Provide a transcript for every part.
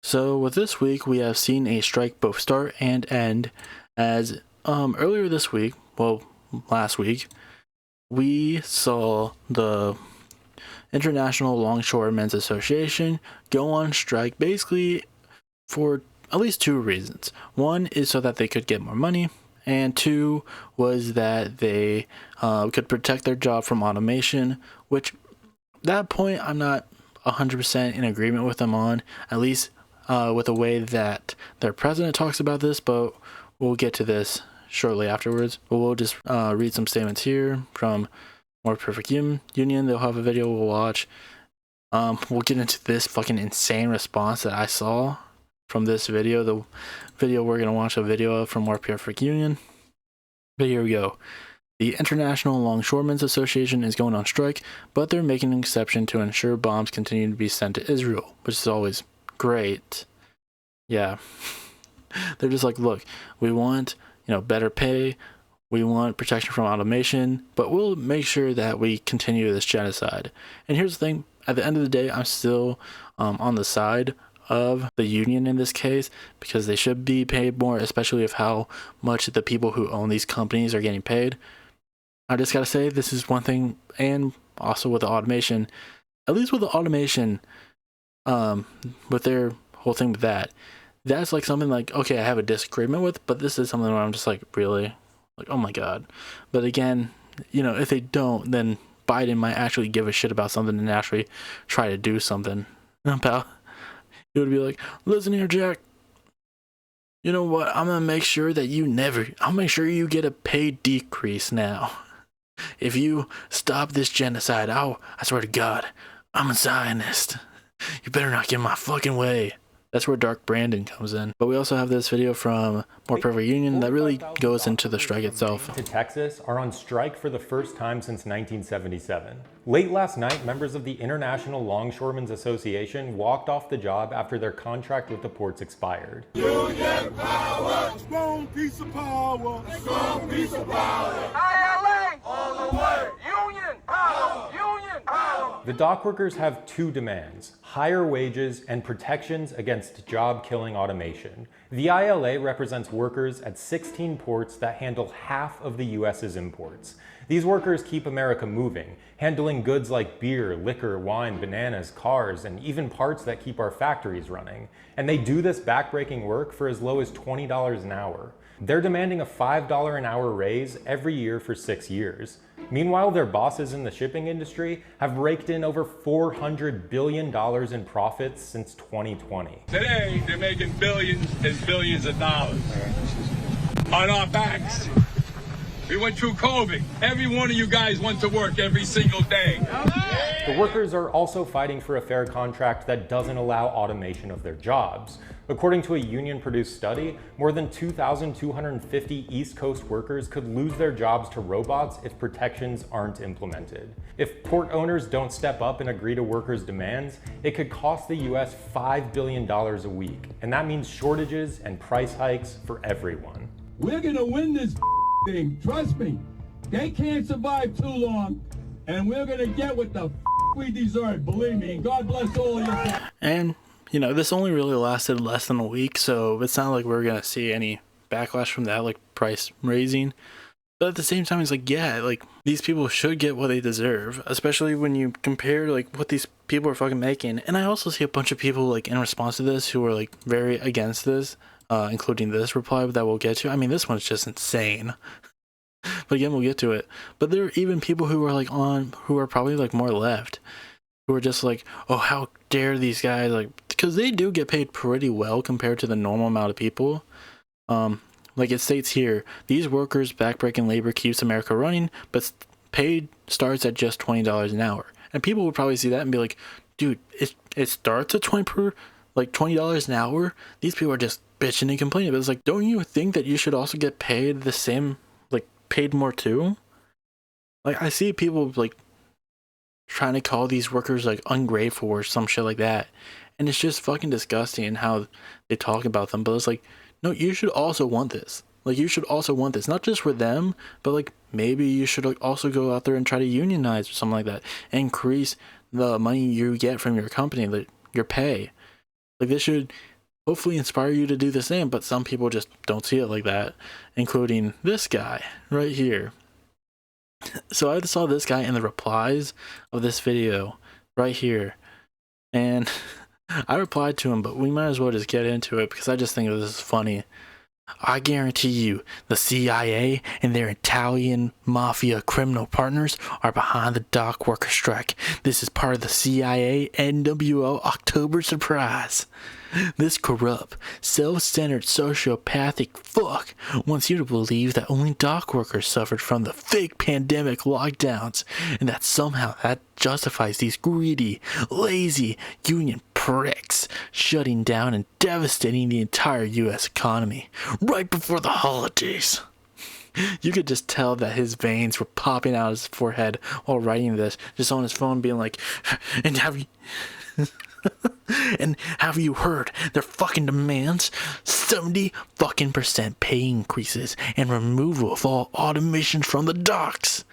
So with this week, we have seen a strike both start and end, as earlier this week, well, last week, we saw the International Longshoremen's Association go on strike basically for at least two reasons. One is so that they could get more money, and two was that they could protect their job from automation, which that point I'm not 100% in agreement with them on, at least with the way that their president talks about this, but we'll get to this shortly afterwards. But we'll just read some statements here from More Perfect Union. They'll have a video we'll watch. We'll get into this fucking insane response that I saw from this video. The video we're going to watch a video of from More Perfect Union. But here we go. The International Longshoremen's Association is going on strike, but they're making an exception to ensure bombs continue to be sent to Israel, which is always great. Yeah. They're just like, look, we want, better pay, we want protection from automation, but we'll make sure that we continue this genocide. And here's the thing, at the end of the day, I'm still on the side of the union in this case, because they should be paid more, especially of how much the people who own these companies are getting paid. I just gotta say, this is one thing, and also with the automation, at least with the automation, with their whole thing with that's like something like, okay, I have a disagreement with, but this is something where I'm just like, really? Like, oh my god. But again, if they don't, then Biden might actually give a shit about something and actually try to do something about. It would be like, listen here, Jack, you know what, I'm gonna make sure that I'll make sure you get a pay decrease now. If you stop this genocide, I swear to God, I'm a Zionist. You better not get in my fucking way. That's where Dark Brandon comes in. But we also have this video from More Perfect Union that really goes into the strike itself. To Texas are on strike for the first time since 1977. Late last night, members of the International Longshoremen's Association walked off the job after their contract with the ports expired. Union power! Strong piece of power! Strong piece of power! ILA! All the way! Union power! Union power! The dock workers have two demands: higher wages and protections against job-killing automation. The ILA represents workers at 16 ports that handle half of the US's imports. These workers keep America moving, handling goods like beer, liquor, wine, bananas, cars, and even parts that keep our factories running. And they do this backbreaking work for as low as $20 an hour. They're demanding a $5 an hour raise every year for 6 years. Meanwhile, their bosses in the shipping industry have raked in over $400 billion in profits since 2020. Today, they're making billions and billions of dollars on our backs. We went through COVID. Every one of you guys went to work every single day. The workers are also fighting for a fair contract that doesn't allow automation of their jobs. According to a union-produced study, more than 2,250 East Coast workers could lose their jobs to robots if protections aren't implemented. If port owners don't step up and agree to workers' demands, it could cost the US $5 billion a week, and that means shortages and price hikes for everyone. We're gonna win this thing, trust me. They can't survive too long, and we're gonna get what the we deserve, believe me. God bless all you. And this only really lasted less than a week, so it's not like we're gonna see any backlash from that, like price raising. But at the same time, it's like, yeah, like these people should get what they deserve, especially when you compare like what these people are fucking making. And I also see a bunch of people like in response to this who are like very against this, including this reply that we'll get to. I mean, this one's just insane. But again, we'll get to it. But there are even people who are like who are probably like more left, who are just like, oh, how dare these guys, like, because they do get paid pretty well compared to the normal amount of people. Like it states here, these workers' backbreaking labor keeps America running, but paid starts at just $20 an hour. And people would probably see that and be like, dude, it starts at $20 an hour? These people are just bitching and complaining. But it's like, don't you think that you should also get paid the same, like paid more too? Like I see people like trying to call these workers like ungrateful or some shit like that, and it's just fucking disgusting how they talk about them. But it's like, no, you should also want this. Like you should also want this, not just for them, but like maybe you should also go out there and try to unionize or something like that, and increase the money you get from your company, your pay. Like, this should hopefully inspire you to do the same, but some people just don't see it like that, including this guy right here. So I saw this guy in the replies of this video right here, and I replied to him, but we might as well just get into it because I just think this is funny. I guarantee you, the CIA and their Italian mafia criminal partners are behind the dock worker strike. This is part of the CIA NWO October surprise. This corrupt, self-centered, sociopathic fuck wants you to believe that only dock workers suffered from the fake pandemic lockdowns, and that somehow that justifies these greedy, lazy union pricks shutting down and devastating the entire US economy right before the holidays. You could just tell that his veins were popping out of his forehead while writing this, just on his phone being like, and have you heard their fucking demands? 70% pay increases and removal of all automation from the docks.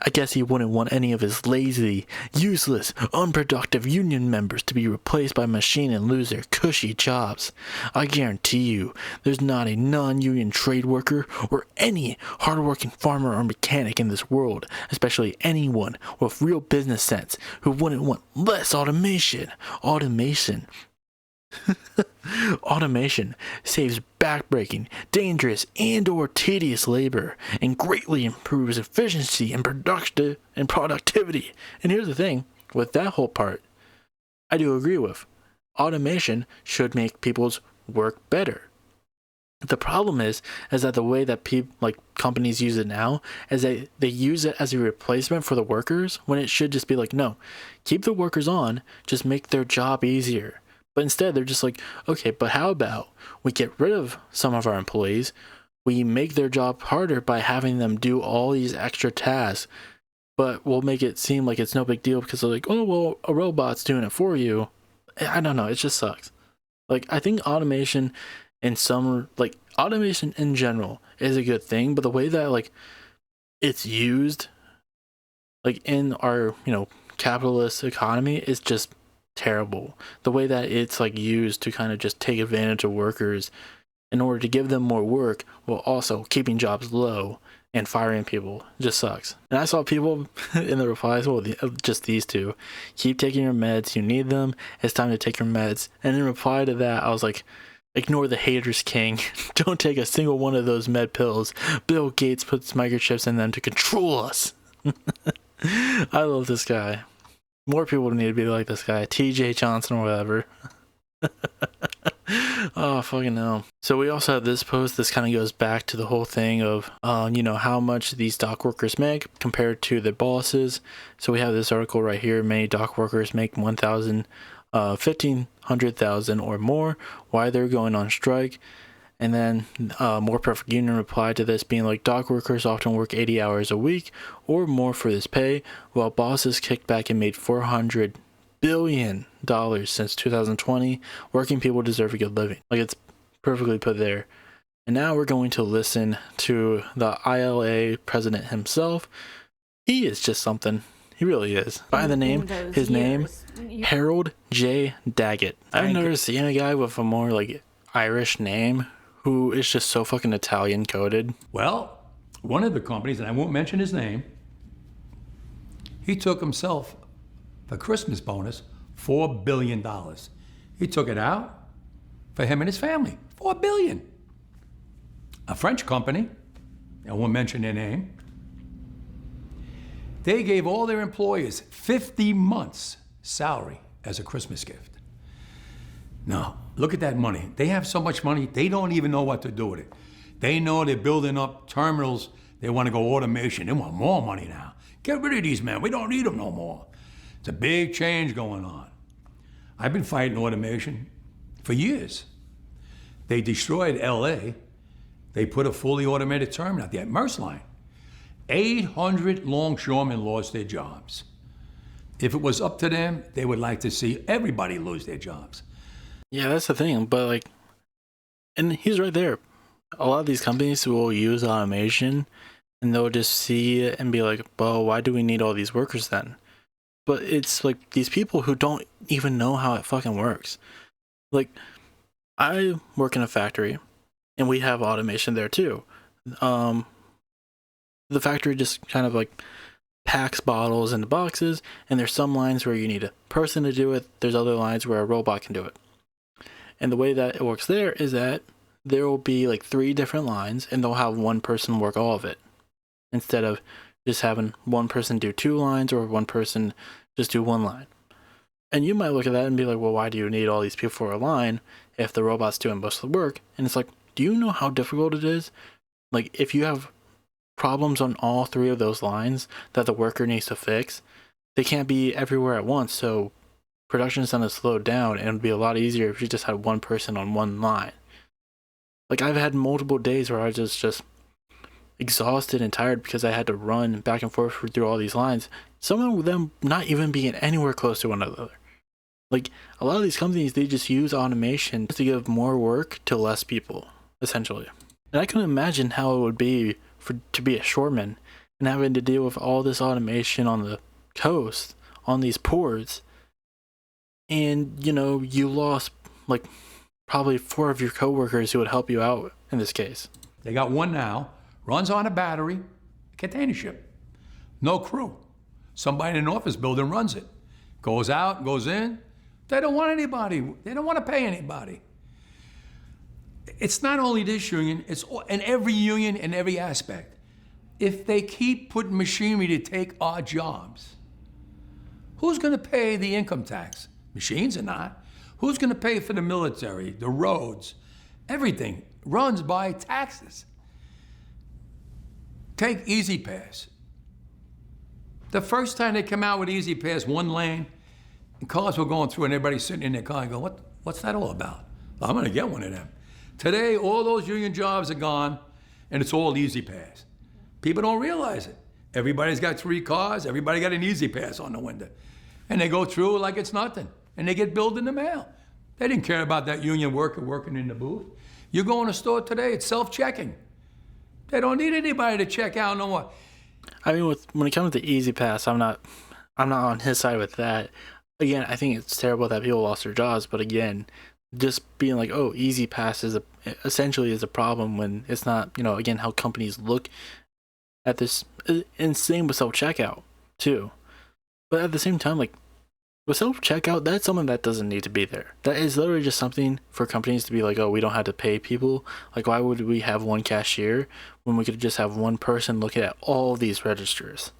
I guess he wouldn't want any of his lazy, useless, unproductive union members to be replaced by machine and lose their cushy jobs. I guarantee you, there's not a non-union trade worker or any hardworking farmer or mechanic in this world, especially anyone with real business sense, who wouldn't want less automation. Automation saves backbreaking, dangerous, and/or tedious labor and greatly improves efficiency and productivity. And here's the thing, with that whole part, I do agree with. Automation should make people's work better. The problem is that the way that companies use it now is that they use it as a replacement for the workers, when it should just be like, no, keep the workers on, just make their job easier. But instead, they're just like, okay, but how about we get rid of some of our employees, we make their job harder by having them do all these extra tasks, but we'll make it seem like it's no big deal because they're like, oh, well, a robot's doing it for you. I don't know, it just sucks. Like, I think automation in general is a good thing, but the way that, it's used, in our, capitalist economy is just terrible. The way that it's used to kind of just take advantage of workers in order to give them more work while also keeping jobs low and firing people just sucks. And I saw people in the replies, just these two, keep taking your meds, you need them, it's time to take your meds. And in reply to that, I was like, ignore the haters, king. Don't take a single one of those med pills. Bill Gates puts microchips in them to control us. I love this guy. More people need to be like this guy, TJ Johnson or whatever. Oh, fucking hell. So we also have this post. This kind of goes back to the whole thing of, how much these dock workers make compared to their bosses. So we have this article right here. Many dock workers make 1,500,000 or more. Why they're going on strike. And then More Perfect Union replied to this being like, dock workers often work 80 hours a week or more for this pay, while bosses kicked back and made $400 billion since 2020. Working people deserve a good living. It's perfectly put there. And now we're going to listen to the ILA president himself. He is just something. He really is. By the name, his name, Harold J. Daggett. I've never seen a guy with a more Irish name who is just so fucking Italian coded. Well, one of the companies, and I won't mention his name, he took himself the Christmas bonus, $4 billion. He took it out for him and his family, $4 billion. A French company, I won't mention their name, they gave all their employees 50 months' salary as a Christmas gift. Now, look at that money. They have so much money, they don't even know what to do with it. They know they're building up terminals. They want to go automation. They want more money now. Get rid of these men. We don't need them no more. It's a big change going on. I've been fighting automation for years. They destroyed LA. They put a fully automated terminal out there, Merce Line. 800 longshoremen lost their jobs. If it was up to them, they would like to see everybody lose their jobs. Yeah, that's the thing. But and he's right there. A lot of these companies will use automation and they'll just see it and be like, well, why do we need all these workers then? But it's these people who don't even know how it fucking works. Like, I work in a factory, and we have automation there too. The factory just kind of like packs bottles into boxes, and there's some lines where you need a person to do it. There's other lines where a robot can do it. And the way that it works there is that there will be like 3 different lines, and they'll have one person work all of it, instead of just having one person do 2 lines or one person just do 1 line. And you might look at that and be like, well, why do you need all these people for a line if the robot's doing most of the work? And it's like, do you know how difficult it is? Like, if you have problems on all 3 of those lines that the worker needs to fix, they can't be everywhere at once, so production is going to slow down, and it would be a lot easier if you just had one person on one line. Like, I've had multiple days where I was just exhausted and tired because I had to run back and forth through all these lines, some of them not even being anywhere close to one another. Like, a lot of these companies, they just use automation to give more work to less people, essentially. And I can imagine how it would be to be a shoreman and having to deal with all this automation on the coast, on these ports, and, you know, you lost, like, probably 4 of your coworkers who would help you out in this case. They got one now, runs on a battery, container ship. No crew. Somebody in an office building runs it. Goes out, goes in. They don't want anybody. They don't want to pay anybody. It's not only this union, it's in every union in every aspect. If they keep putting machinery to take our jobs, who's going to pay the income tax? Machines are not. Who's going to pay for the military, the roads? Everything runs by taxes. Take Easy Pass. The first time they came out with Easy Pass, 1 lane, and cars were going through and everybody's sitting in their car and going, what's that all about? I'm going to get one of them. Today, all those union jobs are gone, and it's all Easy Pass. People don't realize it. Everybody's got 3 cars, everybody got an Easy Pass on the window. And they go through like it's nothing, and they get billed in the mail. They didn't care about that union worker working in the booth. You go in a store today, it's self-checking. They don't need anybody to check out no more. I mean, when it comes to Easy Pass, I'm not on his side with that. Again, I think it's terrible that people lost their jobs, but again, just being like, oh, Easy Pass essentially is a problem when it's not, you know, again, how companies look at this. And same with self-checkout too. But at the same time, like, with self-checkout, that's something that doesn't need to be there. That is literally just something for companies to be like, oh, we don't have to pay people. Like, why would we have one cashier when we could just have one person looking at all these registers?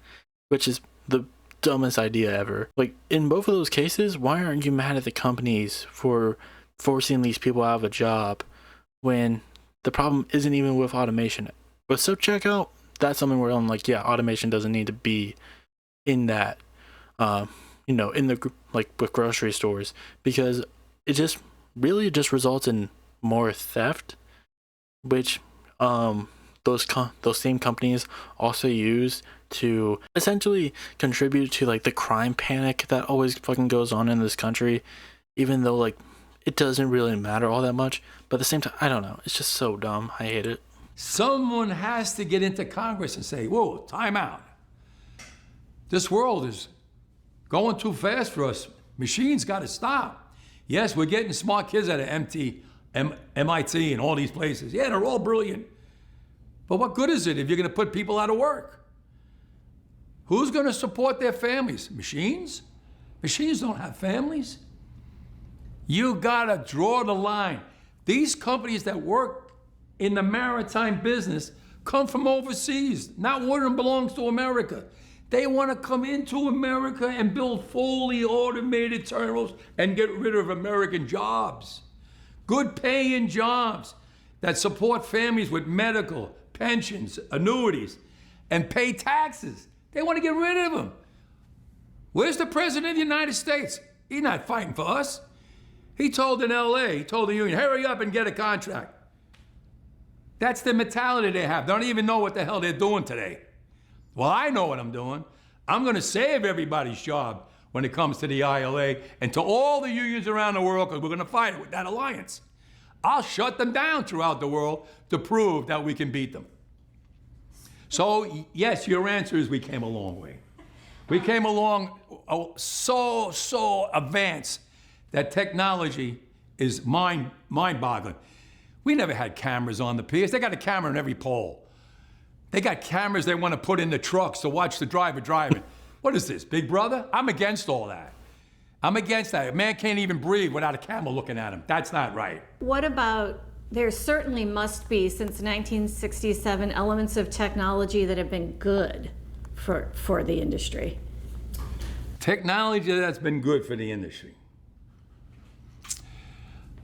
Which is the dumbest idea ever. Like, in both of those cases, why aren't you mad at the companies for forcing these people out of a job when the problem isn't even with automation? With self-checkout, that's something where I'm like, yeah, automation doesn't need to be in that, you know, in the, like, with grocery stores, because it just really just results in more theft, which those same companies also use to essentially contribute to, like, the crime panic that always fucking goes on in this country, even though, like, it doesn't really matter all that much. But at the same time, I don't know, it's just so dumb. I hate it. Someone has to get into Congress and say, whoa, time out. This world is going too fast for us. Machines got to stop. Yes, we're getting smart kids out of MIT and all these places. Yeah, they're all brilliant. But what good is it if you're going to put people out of work? Who's going to support their families? Machines? Machines don't have families. You got to draw the line. These companies that work in the maritime business come from overseas. Not one of them belongs to America. They want to come into America and build fully automated terminals and get rid of American jobs. Good paying jobs that support families with medical, pensions, annuities, and pay taxes. They want to get rid of them. Where's the President of the United States? He's not fighting for us. He told in LA, he told the union, hurry up and get a contract. That's the mentality they have. They don't even know what the hell they're doing today. Well, I know what I'm doing. I'm going to save everybody's job when it comes to the ILA and to all the unions around the world, because we're going to fight it with that alliance. I'll shut them down throughout the world to prove that we can beat them. So, yes, your answer is we came a long way. We came along so advanced that technology is mind-boggling. We never had cameras on the piers. They got a camera in every pole. They got cameras they want to put in the trucks to watch the driver driving. What is this, Big Brother? I'm against all that. I'm against that. A man can't even breathe without a camera looking at him. That's not right. What about, there certainly must be, since 1967, elements of technology that have been good for the industry. Technology that's been good for the industry.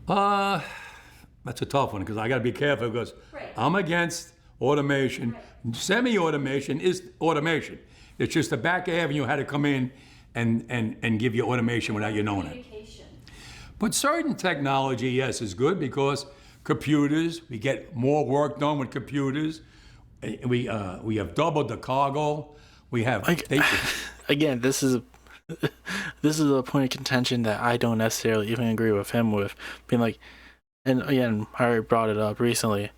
That's a tough one because I got to be careful because I'm against automation. Semi-automation is automation. It's just the back avenue had to come in and give you automation without you knowing it. But certain technology, yes, is good because computers, we get more work done with computers. We have doubled the cargo. We have again, this is a point of contention that I don't necessarily even agree with him with, being like, and again, I already brought it up recently.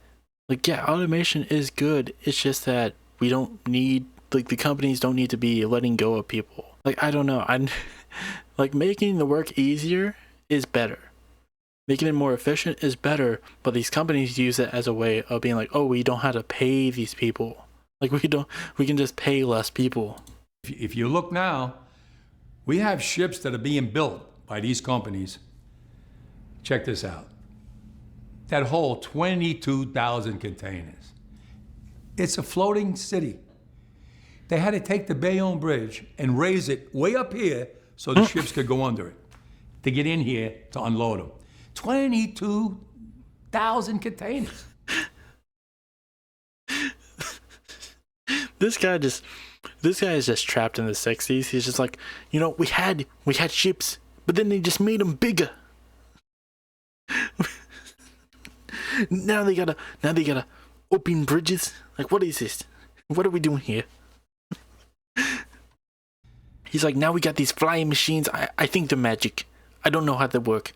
Like, yeah, automation is good. It's just that we don't need, like, the companies don't need to be letting go of people. Like, I don't know. I'm like, making the work easier is better. Making it more efficient is better, but these companies use it as a way of being like, oh, we don't have to pay these people. Like, we can just pay less people. If you look now, we have ships that are being built by these companies. Check this out. That whole 22,000 containers. It's a floating city. They had to take the Bayonne Bridge and raise it way up here so the ships could go under it to get in here to unload them. 22,000 containers. This guy is just trapped in the 60s. He's just like, you know, we had ships, but then they just made them bigger. Now they gotta open bridges. Like, what is this? What are we doing here? He's like, now we got these flying machines. I think they're magic. I don't know how they work.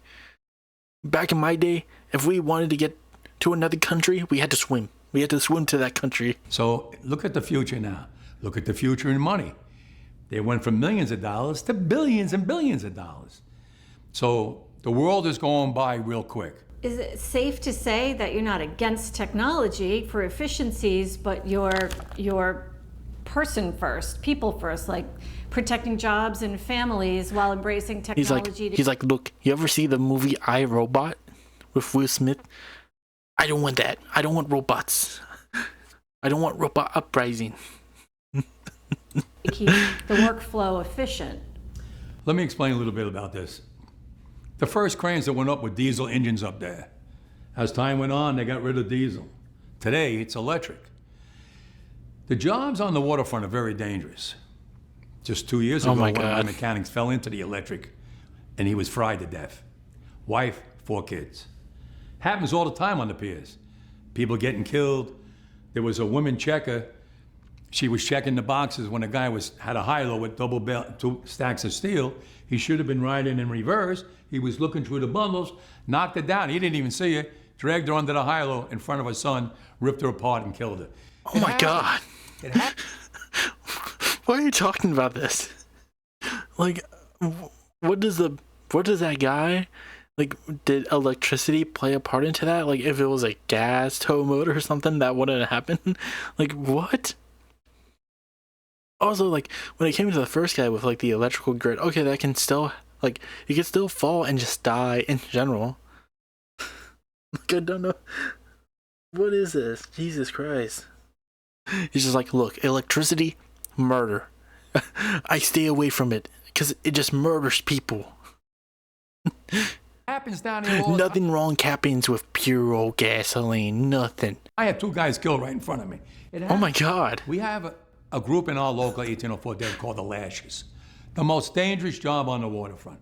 Back in my day, if we wanted to get to another country, we had to swim. We had to swim to that country. So look at the future now. Look at the future in money. They went from millions of dollars to billions and billions of dollars. So the world is going by real quick. Is it safe to say that you're not against technology for efficiencies, but you're person first, people first, like protecting jobs and families while embracing technology? He's like, look, you ever see the movie I, Robot with Will Smith? I don't want that. I don't want robots. I don't want robot uprising. Keep the workflow efficient. Let me explain a little bit about this. The first cranes that went up with diesel engines up there. As time went on, they got rid of diesel. Today, it's electric. The jobs on the waterfront are very dangerous. Just 2 years ago, one of my mechanics fell into the electric and he was fried to death. Wife, 4 kids. Happens all the time on the piers. People getting killed. There was a woman checker. She was checking the boxes when a guy had a high-low with 2 stacks of steel. He should have been riding in reverse. He was looking through the bundles, knocked her down. He didn't even see her, dragged her under the high-low in front of her son, ripped her apart and killed her. Oh my God. It happened. Why are you talking about this? Like, what does that guy, like, did electricity play a part into that? Like, if it was a gas tow motor or something, that wouldn't happen? Like, what? Also, like, when it came to the first guy with, like, the electrical grid, okay, that can still, like, you can still fall and just die in general. Like, I don't know. What is this? Jesus Christ. He's just like, look, electricity, murder. I stay away from it because it just murders people. Happens down here all Nothing wrong happens with pure old gasoline. Nothing. I had 2 guys killed right in front of me. Oh my God. We have a group in our local 1804 Dev called the Lashes. The most dangerous job on the waterfront.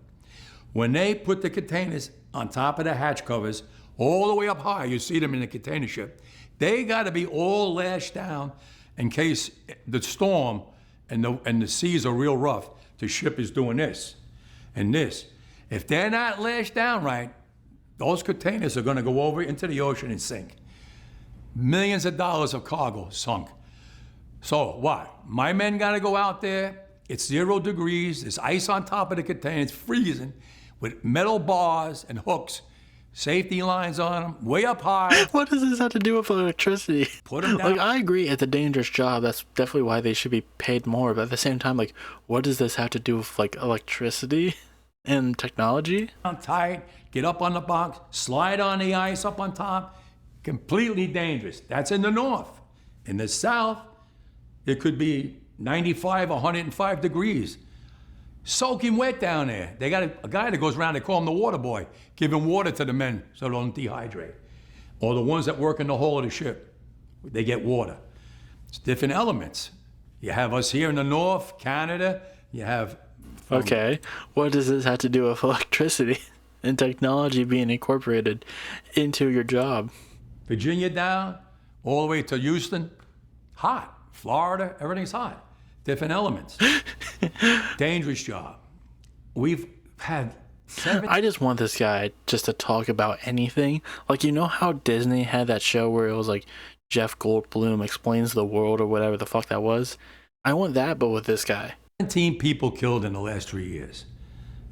When they put the containers on top of the hatch covers, all the way up high, you see them in the container ship, they got to be all lashed down in case the storm and the seas are real rough. The ship is doing this and this. If they're not lashed down right, those containers are going to go over into the ocean and sink. Millions of dollars of cargo sunk. So what? My men got to go out there. It's 0 degrees. There's ice on top of the container. It's freezing with metal bars and hooks. safety lines on them, way up high. What does this have to do with electricity? Put 'em down. Like, I agree, it's a dangerous job. That's definitely why they should be paid more. But at the same time, like, what does this have to do with like electricity and technology? Tight, get up on the box, slide on the ice up on top. Completely dangerous. That's in the north. In the south, it could be 95, 105 degrees. Soaking wet down there. They got a guy that goes around, they call him the water boy, giving water to the men so they don't dehydrate. Or the ones that work in the hull of the ship, they get water. It's different elements. You have us here in the north, Canada, you have... Okay, what does this have to do with electricity and technology being incorporated into your job? Virginia down, all the way to Houston, hot. Florida, everything's hot. Different elements. Dangerous job. We've had 7... I just want this guy just to talk about anything. Like, you know how Disney had that show where it was like Jeff Goldblum explains the world or whatever the fuck that was? I want that, but with this guy. 17 people killed in the last 3 years.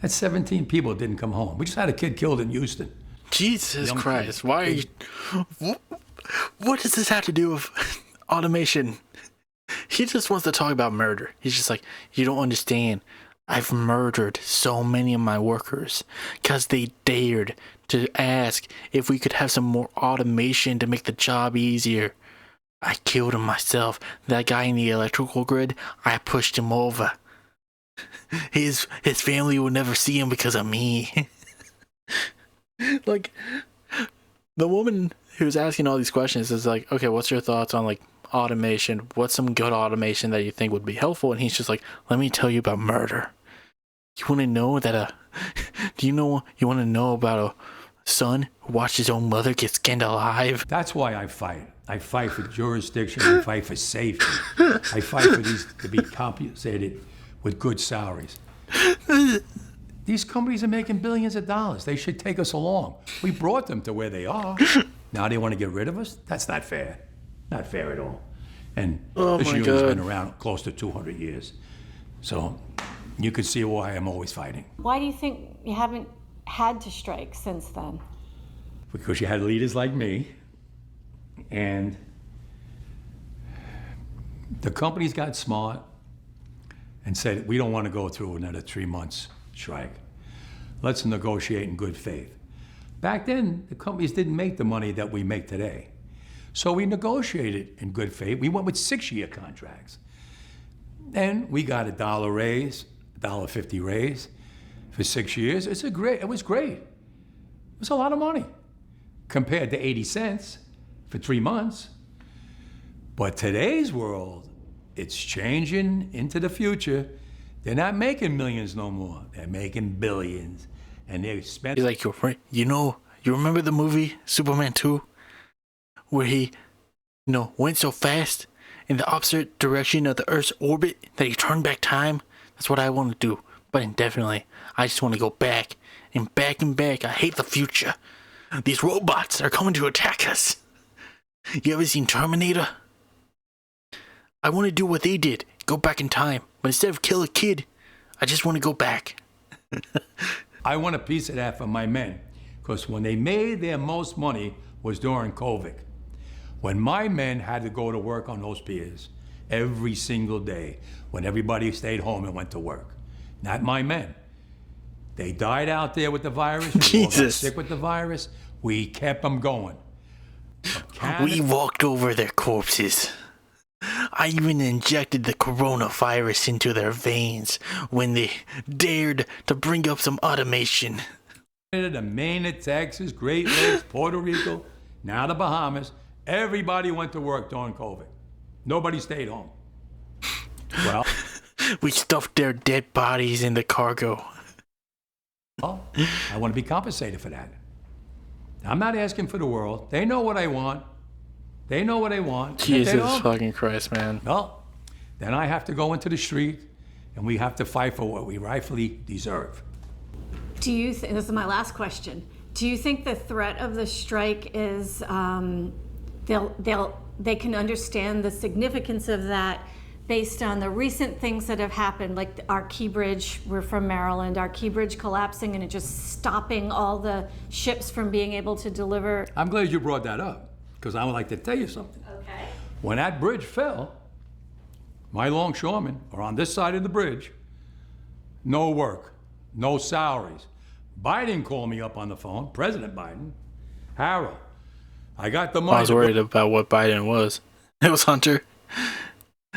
That's 17 people that didn't come home. We just had a kid killed in Houston. Jesus Young Christ, kid. why are you... What does this have to do with automation? He just wants to talk about murder. He's just like, you don't understand. I've murdered so many of my workers because they dared to ask if we could have some more automation to make the job easier. I killed him myself. That guy in the electrical grid, I pushed him over. His family will never see him because of me. Like, the woman who's asking all these questions is like, okay, what's your thoughts on like automation? What's some good automation that you think would be helpful? And he's just like, let me tell you about murder. You want to know that you want to know about a son who watched his own mother get skinned alive? That's why I fight. I fight for jurisdiction. I fight for safety. I fight for these to be compensated with good salaries. These companies are making billions of dollars. They should take us along. We brought them to where they are. Now they want to get rid of us? That's not fair. Not fair at all. And this union's been around close to 200 years. So you can see why I'm always fighting. Why do you think you haven't had to strike since then? Because you had leaders like me, and the companies got smart and said, we don't want to go through another 3 months strike. Let's negotiate in good faith. Back then, the companies didn't make the money that we make today. So we negotiated in good faith. We went with 6-year contracts. And we got $1 raise, $1.50 raise for 6 years. It was great. It was a lot of money compared to 80 cents for 3 months. But today's world, it's changing into the future. They're not making millions no more. They're making billions. And they're spending... He's like, you remember the movie Superman 2? Where he, went so fast in the opposite direction of the Earth's orbit that he turned back time? That's what I want to do, but indefinitely. I just want to go back and back and back. I hate the future. These robots are coming to attack us. You ever seen Terminator? I want to do what they did, go back in time, but instead of kill a kid, I just want to go back. I want a piece of that for my men, because when they made their most money was during COVID. When my men had to go to work on those piers every single day, when everybody stayed home and went to work. Not my men. They died out there with the virus. We all got sick with the virus. We kept them going. We walked over their corpses. I even injected the coronavirus into their veins when they dared to bring up some automation. The Maine, Texas, Great Lakes, Puerto Rico, now the Bahamas. Everybody went to work during COVID. Nobody stayed home. Well, we stuffed their dead bodies in the cargo. Well, I want to be compensated for that. I'm not asking for the world. They know what I want. They know what I want. Jesus fucking Christ, man. Well, then I have to go into the street and we have to fight for what we rightfully deserve. Do you think, this is my last question, do you think the threat of the strike is, they can understand the significance of that based on the recent things that have happened, like our Key Bridge, we're from Maryland, our Key Bridge collapsing and it just stopping all the ships from being able to deliver. I'm glad you brought that up, because I would like to tell you something. Okay. When that bridge fell, my longshoremen are on this side of the bridge, no work, no salaries. Biden called me up on the phone, President Biden. Harold, I got the money. I was worried about what Biden was. It was Hunter.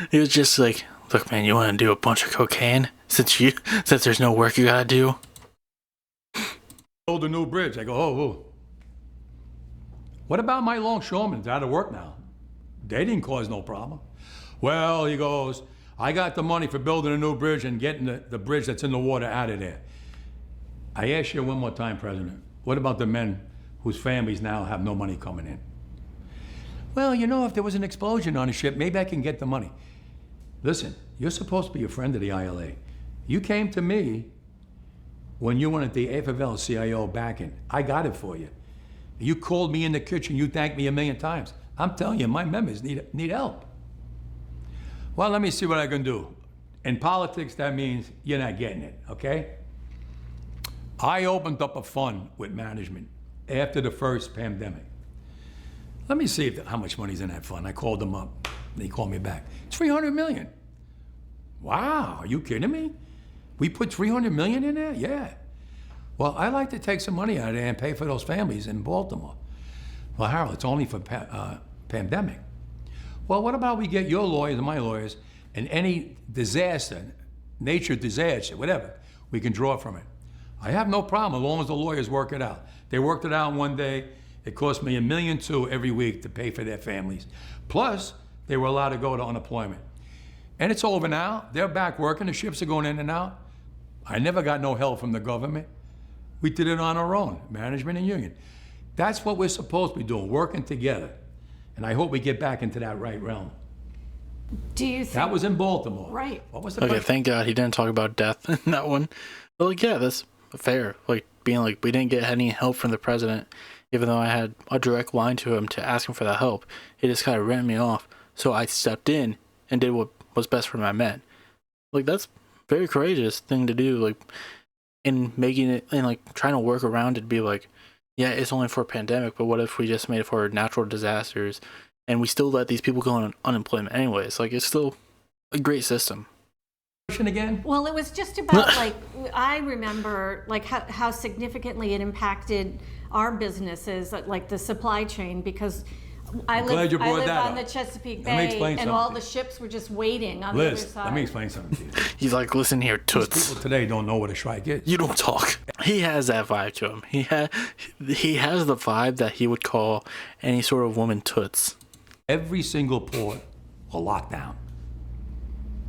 He was just like, look, man, you want to do a bunch of cocaine since there's no work you gotta do? Build a new bridge. I go, oh. What about my longshoremen? They're out of work now. They didn't cause no problem. Well, he goes, I got the money for building a new bridge and getting the bridge that's in the water out of there. I ask you one more time, President, what about the men whose families now have no money coming in? Well, you know, if there was an explosion on a ship, maybe I can get the money. Listen, you're supposed to be a friend of the ILA. You came to me when you wanted the AFL CIO backing. I got it for you. You called me in the kitchen, you thanked me 1,000,000 times. I'm telling you, my members need help. Well, let me see what I can do. In politics, that means you're not getting it, okay? I opened up a fund with management after the first pandemic. Let me see how much money's in that fund. I called them up. They called me back. It's $300 million. Wow, are you kidding me? We put $300 million in there? Yeah. Well, I like to take some money out of there and pay for those families in Baltimore. Well, Harold, it's only for pandemic. Well, what about we get your lawyers and my lawyers, and any disaster, nature disaster, whatever, we can draw from it. I have no problem as long as the lawyers work it out. They worked it out in one day. It cost me $1.2 million every week to pay for their families. Plus, they were allowed to go to unemployment. And it's over now. They're back working. The ships are going in and out. I never got no help from the government. We did it on our own, management and union. That's what we're supposed to be doing, working together. And I hope we get back into that right realm. Do you think that was in Baltimore? Right. What was the Okay, question? thank God he didn't talk about death in that one. But like, yeah, that's fair. Like being like, we didn't get any help from the president, even though I had a direct line to him to ask him for that help. He just kind of ran me off. So I stepped in and did what was best for my men. Like that's a very courageous thing to do. Like in making it and like trying to work around it, be like, yeah, it's only for a pandemic, but what if we just made it for natural disasters and we still let these people go on unemployment anyways? Like it's still a great system. Again? Well, it was just about like, I remember like how significantly it impacted our businesses, like the supply chain, because I live on the Chesapeake Bay and all the ships were just waiting on the other side. Let me explain something to you. He's like, listen here, toots. People today don't know what a strike is. You don't talk. He has that vibe to him. He has the vibe that he would call any sort of woman toots. Every single port will lock down.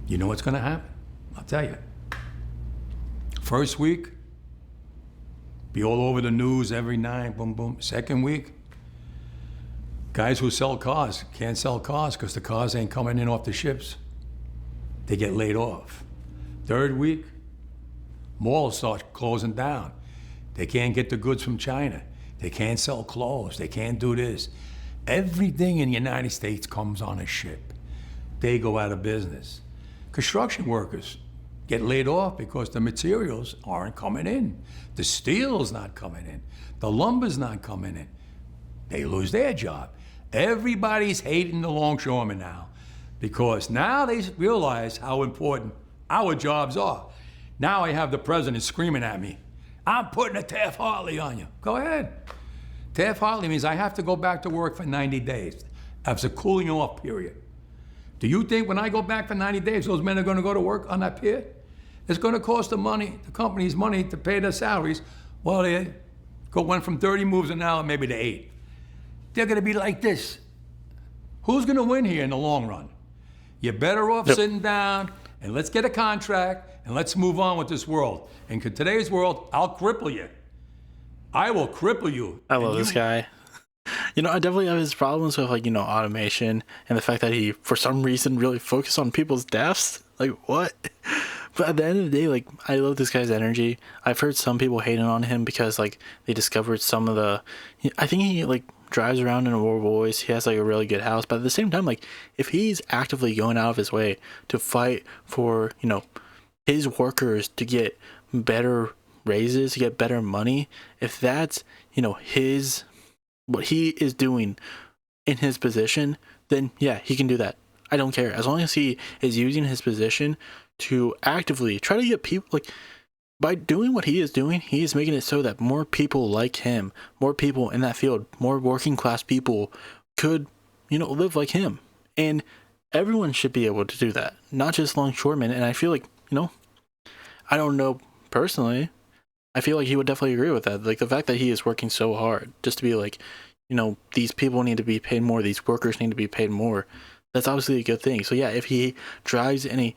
You know what's going to happen? I'll tell you. First week, be all over the news every night, boom, boom. Second week, guys who sell cars can't sell cars because the cars ain't coming in off the ships. They get laid off. Third week, malls start closing down. They can't get the goods from China. They can't sell clothes. They can't do this. Everything in the United States comes on a ship. They go out of business. Construction workers get laid off because the materials aren't coming in. The steel's not coming in. The lumber's not coming in. They lose their job. Everybody's hating the longshoremen now because now they realize how important our jobs are. Now I have the president screaming at me, I'm putting a Taft-Hartley on you. Go ahead. Taft-Hartley means I have to go back to work for 90 days. That's a cooling off period. Do you think when I go back for 90 days, those men are going to go to work on that pier? It's going to cost the company's money to pay their salaries. Well, they went from 30 moves an hour maybe to 8. They're going to be like this. Who's going to win here in the long run? You're better off sitting down and let's get a contract and let's move on with this world. And in today's world, I'll cripple you. I will cripple you. I love this guy. You know, I definitely have his problems with, like, you know, automation and the fact that he, for some reason, really focused on people's deaths. Like, what? But at the end of the day, like, I love this guy's energy. I've heard some people hating on him because, like, they discovered some of the... I think he, like, drives around in a Rolls Royce. He has like a really good house. But at the same time, like if he's actively going out of his way to fight for, you know, his workers to get better raises, to get better money, if that's, you know, what he is doing in his position, then yeah, he can do that. I don't care. As long as he is using his position to actively try to get people, like, by doing what he is doing, he is making it so that more people like him, more people in that field, more working class people could, you know, live like him. And everyone should be able to do that, not just longshoremen. And I feel like, you know, I don't know personally, I feel like he would definitely agree with that. Like the fact that he is working so hard just to be like, you know, these people need to be paid more, these workers need to be paid more. That's obviously a good thing. So yeah, if he drives any,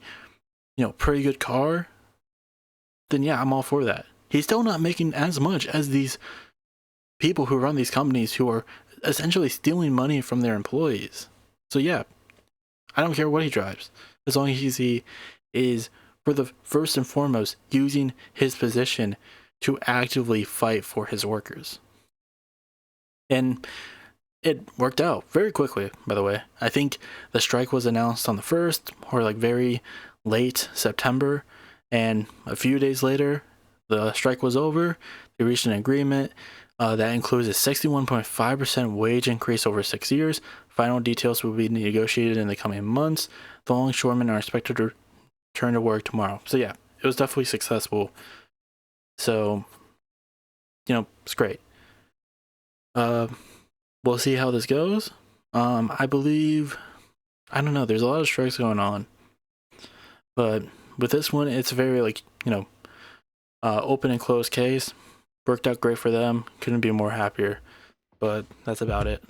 you know, pretty good car, then yeah, I'm all for that. He's still not making as much as these people who run these companies who are essentially stealing money from their employees. So yeah, I don't care what he drives, as long as he is, for the first and foremost, using his position to actively fight for his workers. And it worked out very quickly, by the way. I think the strike was announced on the 1st, or like very late September, and a few days later, the strike was over. They reached an agreement that includes a 61.5% wage increase over 6 years. Final details will be negotiated in the coming months. The longshoremen are expected to return to work tomorrow. So yeah, it was definitely successful. So, you know, it's great. We'll see how this goes. I believe, I don't know, there's a lot of strikes going on, but with this one, it's very, like, you know, open and closed case. Worked out great for them. Couldn't be more happier, but that's about it.